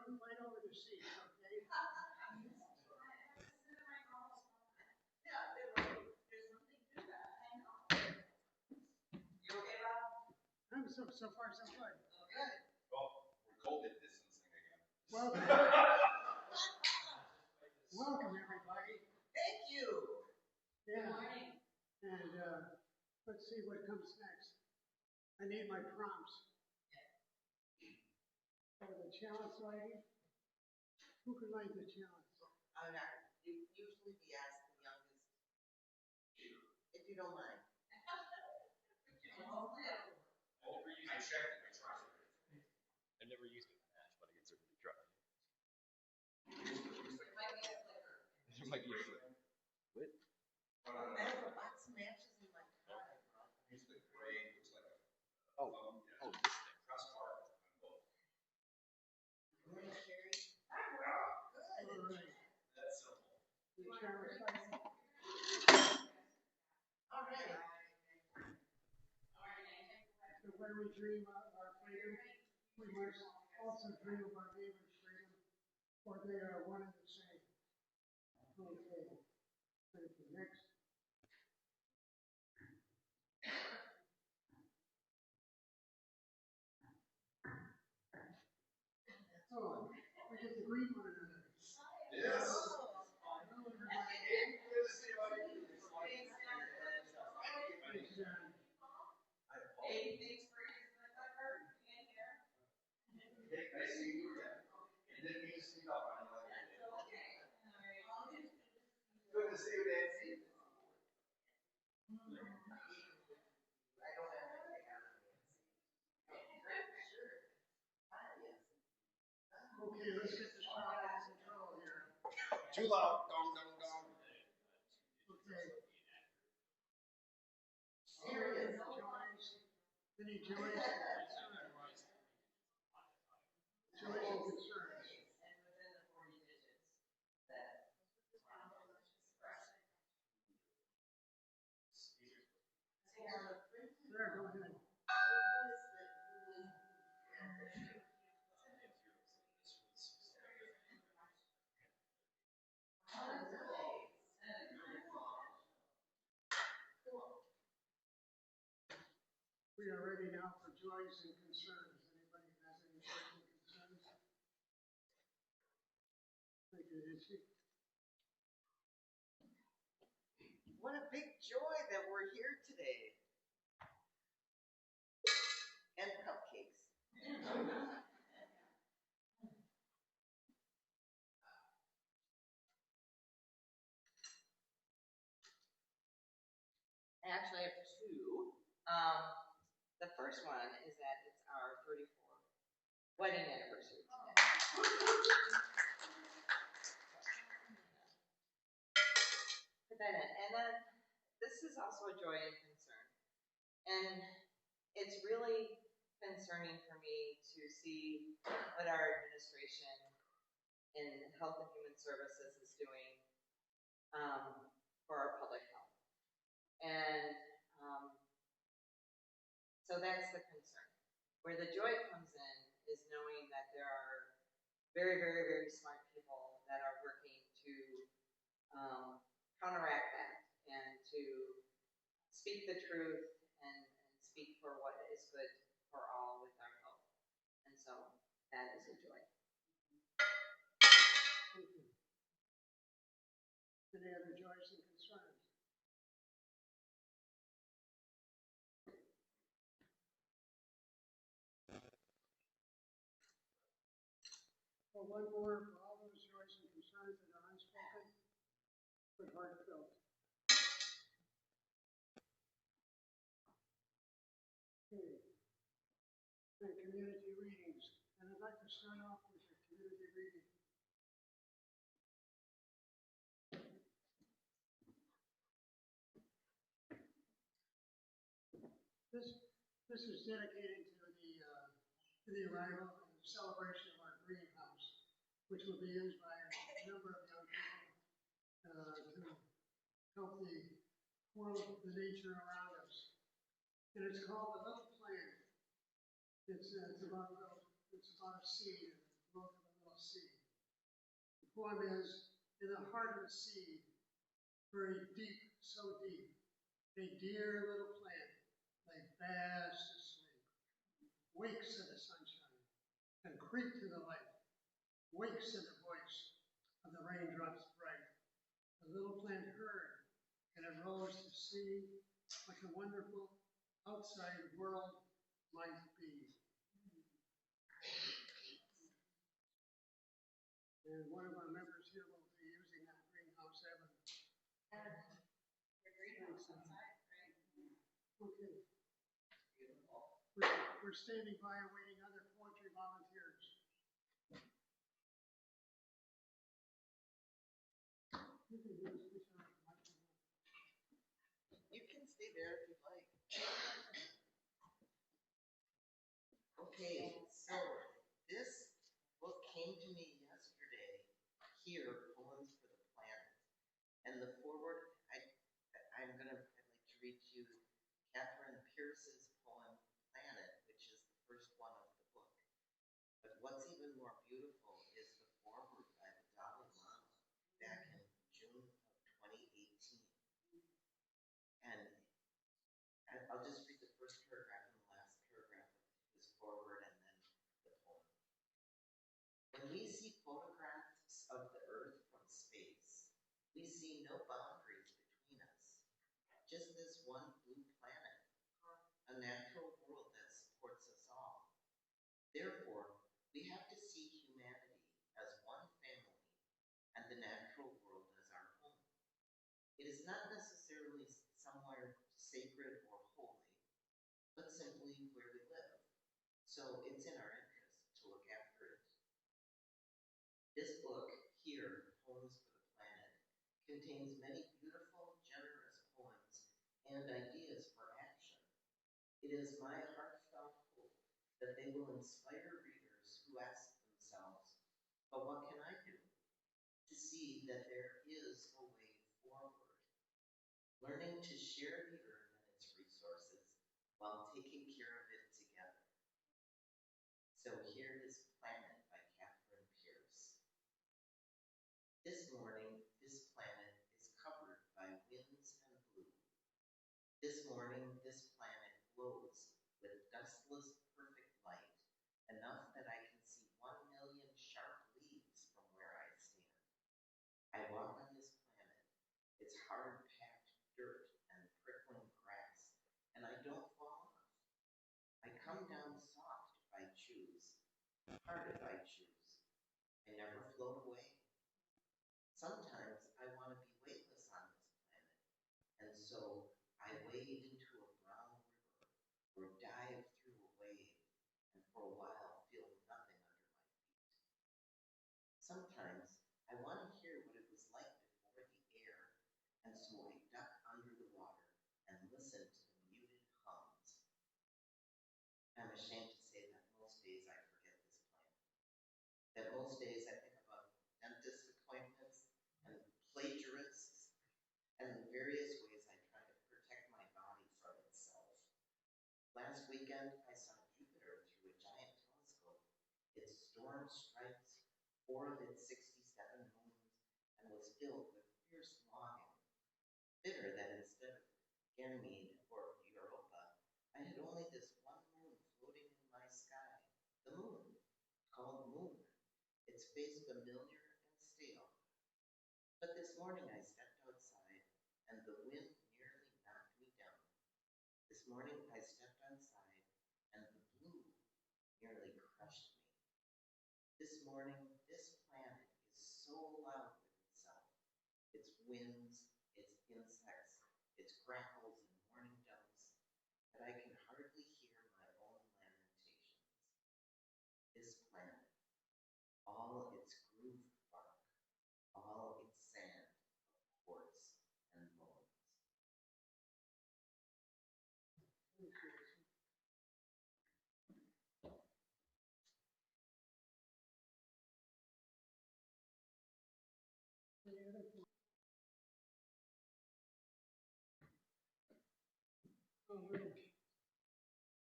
Don't fight over the seats, okay? So far, so good. Okay. Well, we're COVID distancing again. Welcome. Welcome, everybody. Thank you. Yeah. Good morning. And let's see what comes next. I need my prompts. For the challenge lady. Who can write the challenge? You usually be asked the youngest, if you don't mind. I checked it. I tried it. I've never used it in a match, but I can certainly try. It might be a flip. What? I have a box of matches in my car. Use the gray, looks like a Oh, this thing. cross bar on both. You want to share it? All right. That's simple. The challenge lady. All right. So when we dream of our freedom, we must also dream of our neighbor's freedom, for they are one and the same. Okay. Thank you. Next. Oh, we get to greet one another. Yes. Hello, everybody. Good to see you. It's, Hey, thanks for using the cover in here. I see you again. You didn't mean to sneak up on you like that. Okay. Good to see you, Nancy. I don't have anything on it. Sure. Yes. okay, let's get this crowd under control here. Too loud. Dong, dong, dong. Okay. Serious. Any joys and concerns? Joys and concerns. And within the 40 digits that There, go ahead. We are ready now for joys and concerns. Anybody has any joys and concerns? Thank you, Nancy. What a big joy that we're here today. And cupcakes. I actually have two. The first one is that it's our 34th wedding anniversary today. Put that in. And then this is also a joy and concern. And it's really concerning for me to see what our administration in Health and Human Services is doing for our public health. And so that's the concern. Where the joy comes in is knowing that there are very, very, very smart people that are working to counteract that and to speak the truth and speak for what is good for all with our health. And so that is a joy. Thank you. Any other joys and concerns? Well, one more for all those joys and concerns that are unspoken, but heartfelt. Okay. And community readings. And I'd like to start off with a community reading. This is dedicated to the arrival and celebration of our greenhouse, which will be used by a number of young people to help the world, the nature around us. And it's called The Little Planet. It's about a seed, the growth of a little sea. The poem is, in the heart of the sea, very deep, so deep, a dear little plant lay fast asleep, wakes in the sunshine, and creep to the light, wakes in the voice of the raindrops bright. The little plant heard, and it rose to see what the wonderful outside world might be. And one of our members here will be using that greenhouse avenue. The greenhouse outside, right? Okay. We're standing by awaiting other poetry volunteers. You can use this microphone. You can stay there if you'd like. Okay, so this book came to me yesterday here, Poems for the Planet. And the foreword, I'd like to read to you Catherine Pierce's poem, Planet, which is the first one of the book. But what's even more beautiful is the foreword by the Dalai Lama back in June of 2018. And I'll just read the first paragraph and the last paragraph of his foreword and then the poem. When we see photographs of the Earth from space, we see no boundaries between us, just this one blue planet, a natural world that supports us all. Therefore, we have to see humanity as one family and the natural world as our home. It is not necessarily somewhere sacred or holy, but simply where we live. So it's in our interest to look after it. This book here, Poems for the Planet, contains many beautiful, generous poems and ideas for action. It is my heartfelt hope that they will inspire readers who ask themselves, but what can I do? To see that there is a way forward. Learning to share the earth and its resources while taking care of it together. So here is Planet by Catherine Pierce. This morning, this planet is covered by winds and blue. This morning, this planet glows with dustless, perfect light, enough that I can see 1,000,000 sharp leaves from where I stand. I walk on this planet, its hard, packed dirt and prickling grass, and I don't fall off. I come down soft if I choose, hard if I choose. I never float away. Sometimes I want to be weightless on this planet, and so I wade into a brown river or dive through a wave, and for a while feel nothing under my feet. Sometimes I want to hear what it was like before the air, and so I duck under the water and listen to the muted hums. I'm ashamed to say that most days I forget this planet. That most days I think about dentist appointments and plagiarists and the various ways I try to protect my body from itself. Last weekend, I saw Jupiter through a giant telescope. Its storm stripes, 4 of its 67 moons, and was filled with fierce longing. Bitter that instead of Ganymede or Europa, I had only this one moon floating in my sky. The moon, called Moon, its face familiar and stale. But this morning I stepped outside, and the wind nearly knocked me down. This morning I stepped outside, and the blue nearly crushed me. This morning, this planet is so loud with itself, its winds, its insects, its grackles and morning doves, that I can hardly hear my own lamentations. This planet, all its grooved bark, all its sand of quartz and bones.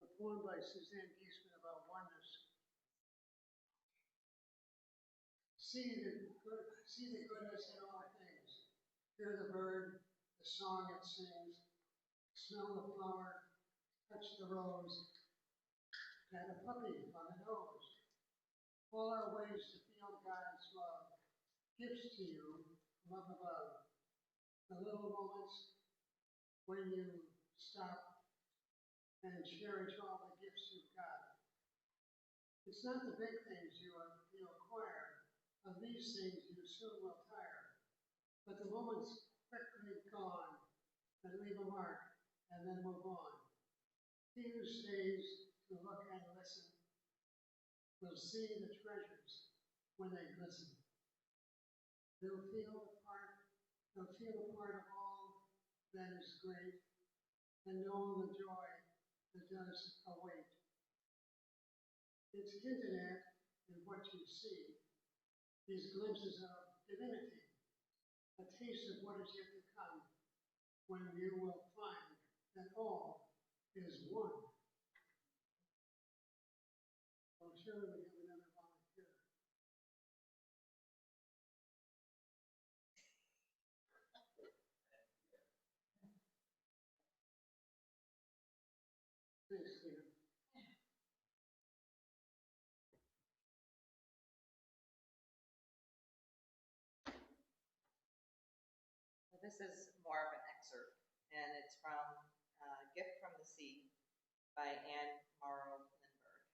A poem by Suzanne Giesman about oneness. see the goodness in all things. Hear the bird, the song it sings, smell the flower, touch the rose, pat a puppy on the nose. All are ways to feel God's love, gifts to you from up above. The little moments when you stop and cherish all the gifts you've got. It's not the big things you acquire, of these things you soon will tire, but the moments quickly gone that leave a mark and then move on. He who stays to look and listen will see the treasures when they glisten. They'll feel a part of all that is great and know the joy that does await. It's hinted at in what you see, these glimpses of divinity, a taste of what is yet to come, when you will find that all is one. Well, surely we have another volunteer. Thanks, Stephen. This is more of an excerpt, and it's from Gift from the Sea by Anne Morrow Lindbergh.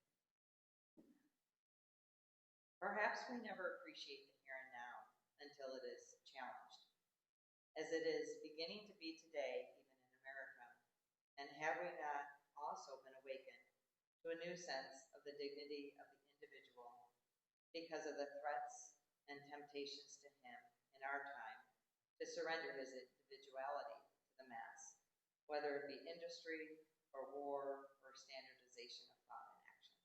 Perhaps we never appreciate the here and now until it is challenged, as it is beginning to be today, even in America. And have we not also been awakened to a new sense of the dignity of the individual because of the threats and temptations to him in our time to surrender his individuality to the mass, whether it be industry or war or standardization of thought and action.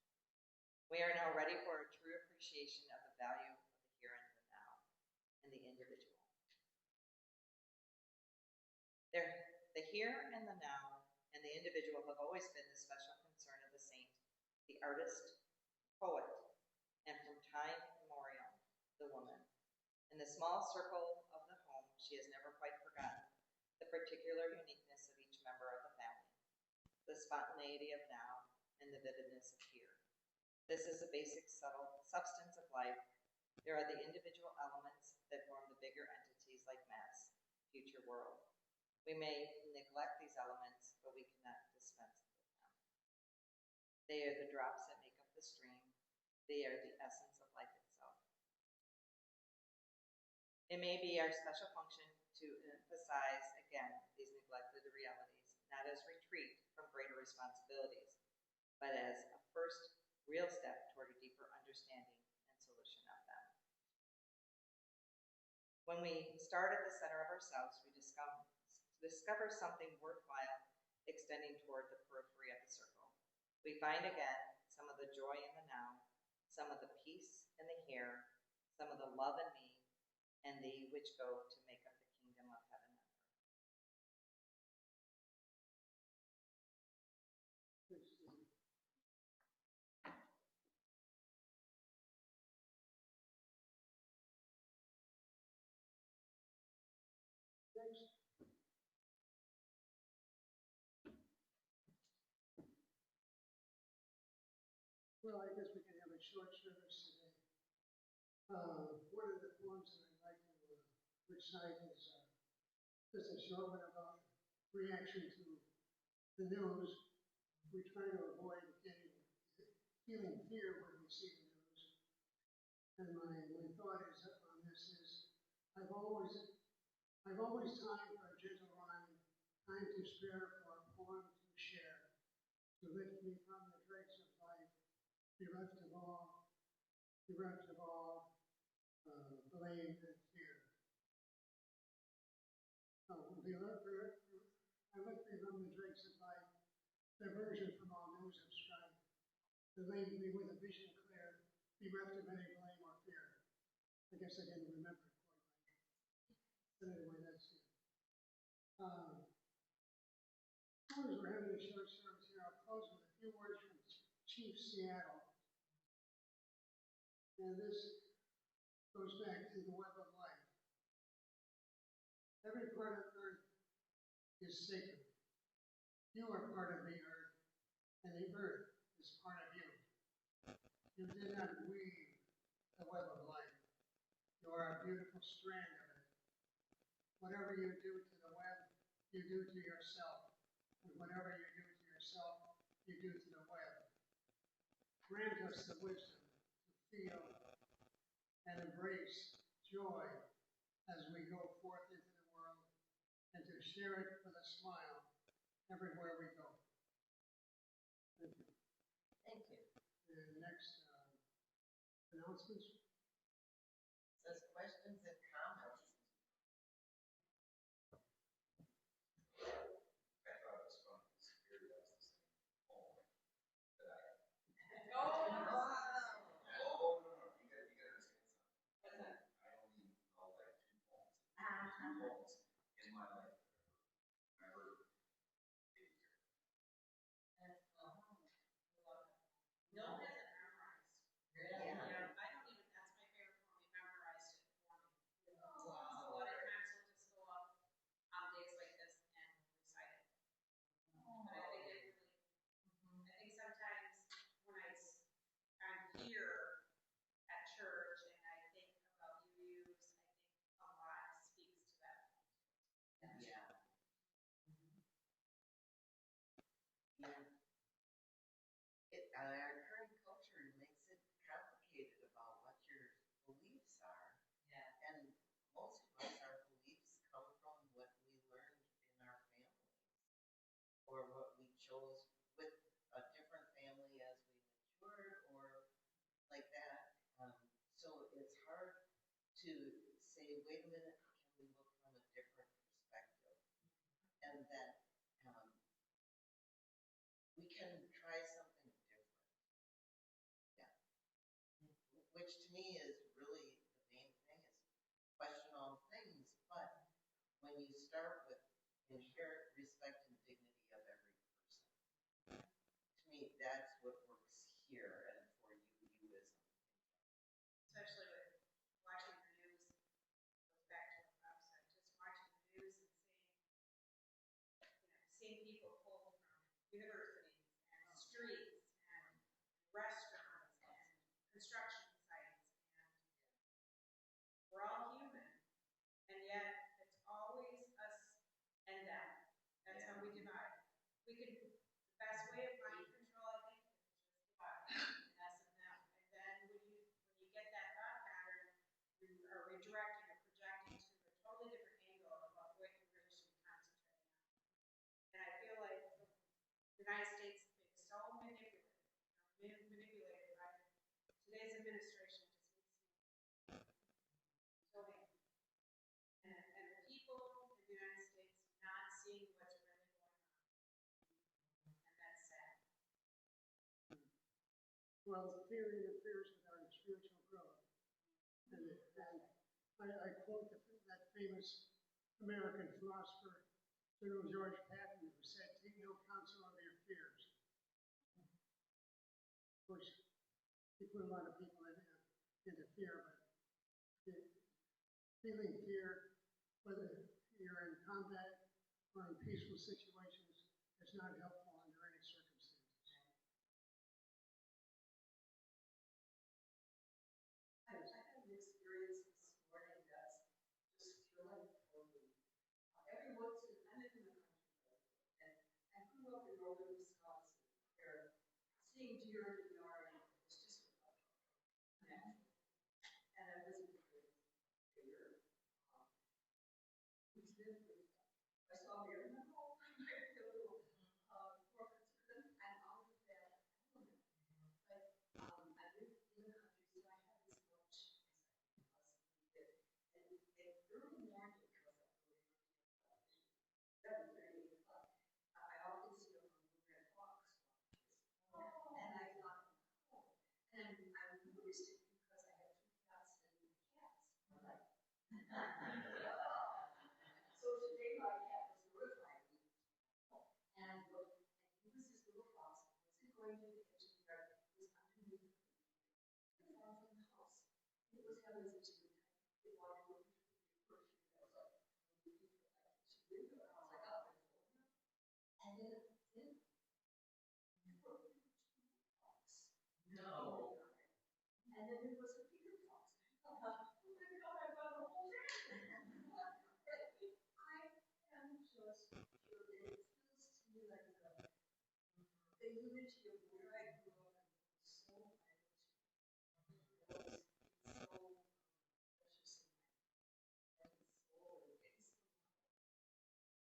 We are now ready for a true appreciation of the value of the here and the now and the individual. The here and the now and the individual have always been the special concern of the saint, the artist, poet, and from time immemorial, the woman. In the small circle of the home, she has never quite forgotten the particular uniqueness of each member of the family, the spontaneity of now, and the vividness of here. This is the basic substance of life. There are the individual elements that form the bigger entities like mass, future world. We may neglect these elements, but we cannot dispense with them. They are the drops that make up the stream. They are the essence of life itself. It may be our special function to emphasize again these neglected realities, not as retreat from greater responsibilities, but as a first real step toward a deeper understanding and solution of them. When we start at the center of ourselves, we discover something worthwhile extending toward the periphery of the circle. We find again some of the joy in the now, some of the peace in the here, some of the love in me, and thee which go to make up the kingdom of heaven and earth. Next. Well, I guess we can have a short service today. One of the poems that I'd like to recite is just a short one about reaction to the news. We try to avoid feeling fear when we see the news. And my thought is on this is I've always time for a gentle rhyme, time to spare for a poem to share, to lift me from the dregs of life, bereft of all blame and fear. I lift me from the dregs of life, diversion from all news of strife, to leave me with a vision clear, bereft of any blame or fear. I guess I didn't remember it quite right. But anyway, that's it. We're having a short service here. I'll close with a few words from Chief Seattle. And this goes back to the web of life. Every part of earth is sacred. You are part of the earth, and the earth is part of you. You did not weave the web of life. You are a beautiful strand of it. Whatever you do to the web, you do to yourself. And whatever you do to yourself, you do to the web. Grant us the wisdom to feel and embrace joy as we go forth into the world and to share it with a smile everywhere we go. Thank you. Thank you. And next, announcements. Says questions and comments. I thought it was fun, because Gary has the same poem that I have. Oh, wow. Oh, no, you gotta understand something. I only know like 2 poems. 2 poems in my life that I've ever taken care of. No one has it memorized. Yeah. Yeah, I don't even, that's my favorite poem, he memorized it for me. So a Wow. lot of times we'll just go up on days like this and recite it. But I think it really, I think sometimes when I'm here at church and I think about UUs, I think a lot speaks to that. Yeah. Yeah. Our current culture makes it complicated about what your beliefs are. Yeah. And most of us, our beliefs come from what we learned in our families or what we chose with a different family as we matured or like that. So it's hard to say, wait a minute, can we look from a different perspective? And that we can try something different. Yeah. Which to me is really the main thing is question all things, but when you start with inherent respect and dignity of every person, to me that's what works here and for UUism. Especially with watching the news, goes back to what Bob said, just watching the news and seeing people pulled from universities and streets and restaurants and construction sites, and we're all human, and yet it's always us and them. That's how we divide. We can, the best way of mind control, I think, is just divide, us and them. And then when you get that thought pattern, you are redirecting or projecting to a totally different angle about what you really should be concentrating on. And I feel like the United States is being so manipulated by today's administration. Just makes me so angry. And the people in the United States not seeing what's really going on. And that's sad. Well, fear interferes with our spiritual growth. And I quote that famous American philosopher, General George Patton, who said, take no counsel of your fears. Of course, he put a lot of people into fear, but feeling fear, whether you're in combat or in peaceful situations, is not helpful under any circumstances. I had an experience this morning that's just thrilling for me. Every once in, I live in the country, and I grew up in northern Wisconsin, where seeing deer in the yard is just natural. And I visited with deer. Who's been with I saw deer in the hole, the little porpoise with them, and all of that element. But I lived in the country, so I had as much as I possibly did. And early morning, because I'm really 7:30, 8 o'clock, I often see a little red fox walking. And I thought, oh, and I noticed it because I had 2 cats and cats. Right. So today my cat was notifying me. And he was this little fox, wasn't going to the edge of the yard, it was underneath the far from the house. It was having such a good unity of where I grew up is so vital to me. It's so precious in my heart. And so it's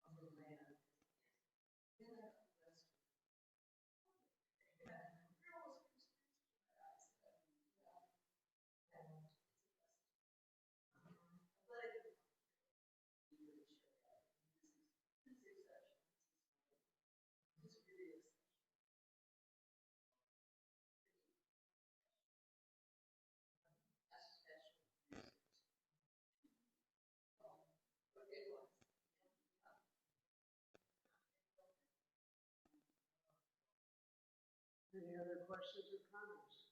of the land. Then I have the rest of it. And we're always Christians, and it's a blessing. I'm glad I could really share that. This is exceptional. This is really exceptional. Okay, well. Any other questions or comments?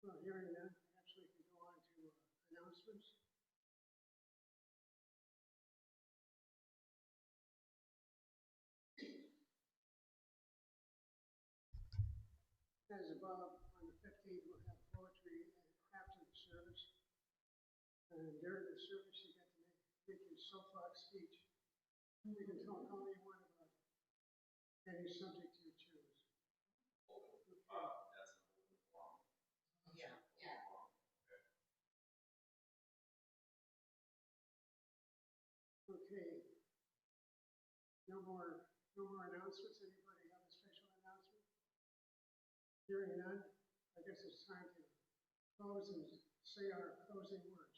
Well, hearing none, perhaps we can go on to announcements. As above, on the 15th, we'll have poetry after the service. And during the service, you get to make your soapbox speech. You can talk all you want about any subject you choose. Yeah. Okay. No more announcements. Anybody have a special announcement? Hearing none, I guess it's time to close and say our closing words.